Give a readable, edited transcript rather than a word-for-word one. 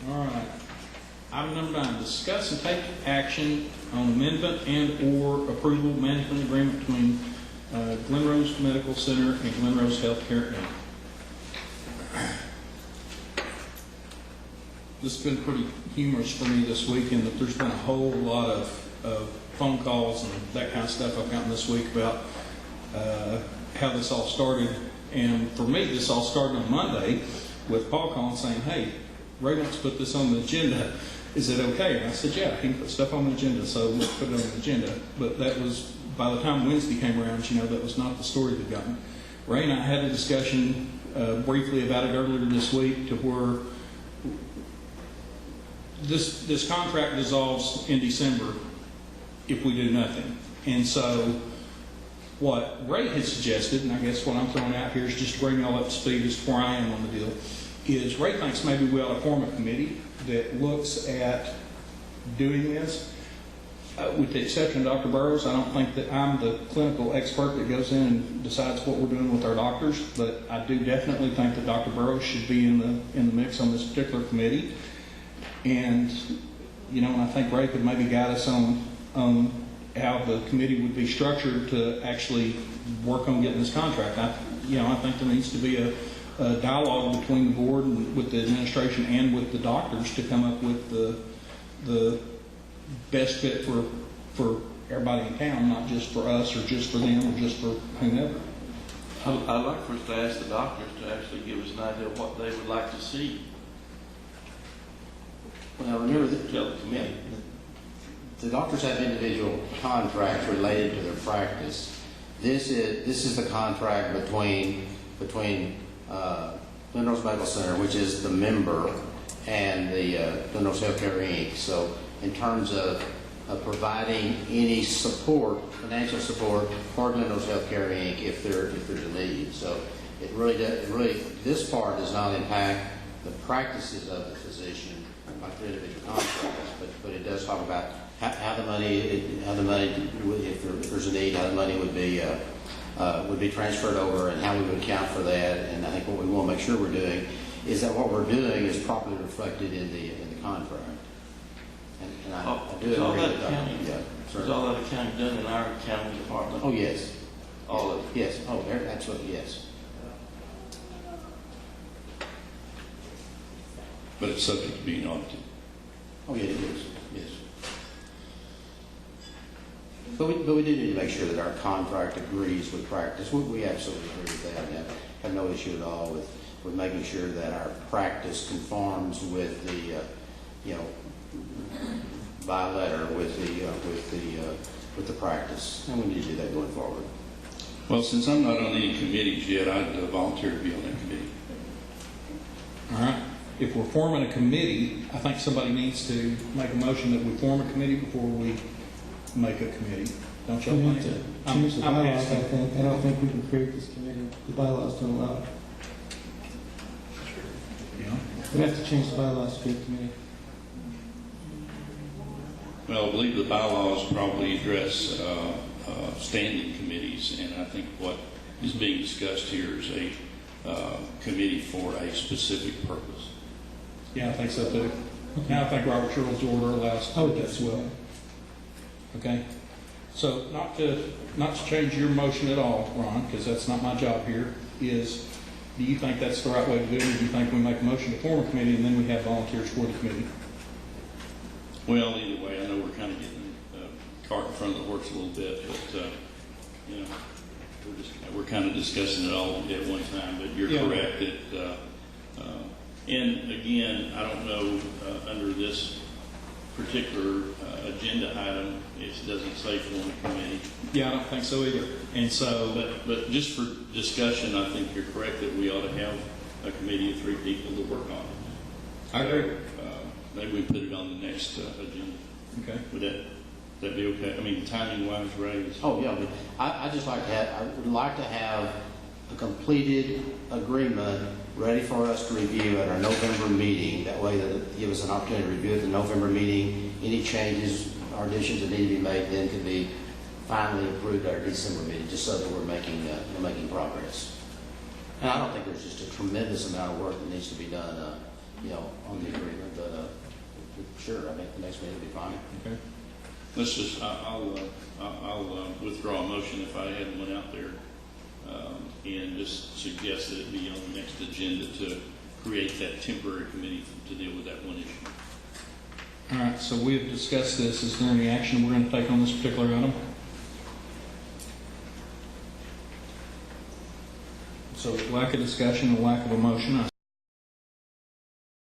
All right. Item number 9, discuss and take action on amendment and/or approval management agreement between Glen Rose Medical Center and Glen Rose Healthcare Inc. This has been pretty humorous for me this week, in that there's been a whole lot of phone calls and that kind of stuff I've gotten this week about how this all started. And for me, this all started on Monday with Paul calling saying, "Hey, Ray wants to put this on the agenda. Is it okay?" And I said, "Yeah, he can put stuff on the agenda, so let's put it on the agenda." But that was, by the time Wednesday came around, that was not the story that got me. Ray and I had a discussion briefly about it earlier this week, to where this contract dissolves in December if we do nothing. And so what Ray had suggested, and I guess what I'm throwing out here is just to bring y'all up to speed as to where I am on the deal, is Ray thinks maybe we ought to form a committee that looks at doing this. With the exception of Dr. Burrows, I don't think that I'm the clinical expert that goes in and decides what we're doing with our doctors, but I do definitely think that Dr. Burrows should be in the mix on this particular committee. And and I think Ray could maybe guide us on how the committee would be structured to actually work on getting this contract. I think there needs to be a dialogue between the board and with the administration and with the doctors to come up with the best fit for everybody in town, not just for us or just for them or just for whomever. I'd like for us to ask the doctors to actually give us an idea of what they would like to see. Well, remember Tell the committee. the doctors have individual contracts related to their practice. This is the contract between Glen Rose Medical Center, which is the member, and the Glen Rose Healthcare Inc. So in terms of providing any support, financial support for Glen Rose Healthcare Inc. if there's a need. So this part does not impact the practices of the physician like the individual contracts, but it does talk about how the money, if there's a need, how the money would be transferred over and how we would account for that. And I think what we want to make sure we're doing is that what we're doing is properly reflected in the contract. And I do Is all agree that with that. accounting? Yeah, Is all that accounting done in our accounting department? Oh, yes. All of it? Yes. Oh, absolutely, yes. But it's subject to being audited. Oh, yeah, it is. Yes. But we do need to make sure that our contract agrees with practice. We absolutely agree with that, and have no issue at all with making sure that our practice conforms with the, by letter with the practice, and we need to do that going forward. Well, since I'm not on any committees yet, I'd volunteer to be on that committee. All right. If we're forming a committee, I think somebody needs to make a motion that we form a committee before we make a committee. Don't y'all We think? need to change the bylaws, I think. I don't think we can create this committee. The bylaws don't allow it. Yeah. We have to change the bylaws to create a committee. Well, I believe the bylaws probably address standing committees, and I think what is being discussed here is a committee for a specific purpose. Yeah, I think so too. Now I think Robert's Rules of Order allows to do that as well. Okay. So not to change your motion at all, Ron, because that's not my job here, is do you think that's the right way to do it, or do you think we make a motion to form a committee and then we have volunteers for the committee? Well, either way, I know we're kind of getting the cart in front of the horse a little bit, but we're kind of discussing it all at one time. But you're correct that, and again, I don't know under this particular agenda item, it doesn't say form a committee. Yeah, I don't think so either. And so, But just for discussion, I think you're correct that we ought to have a committee of 3 people to work on it. I agree. Maybe we put it on the next agenda. Okay. Would that be okay? I mean, timing-wise, Ray? Oh, yeah. I would like to have a completed agreement ready for us to review at our November meeting. That way, that give us an opportunity to review at the November meeting. Any changes or additions that need to be made then can be finally approved at our December meeting, just so that we're making progress. And I don't think there's just a tremendous amount of work that needs to be done on the agreement, but sure, I think the next meeting will be fine. Okay. Let's just, I'll withdraw a motion if I hadn't went out there, and just suggest that it be on the next agenda to create that temporary committee to deal with that one issue. All right, so we have discussed this. Is there any action we're going to take on this particular item? So lack of discussion and lack of a motion, I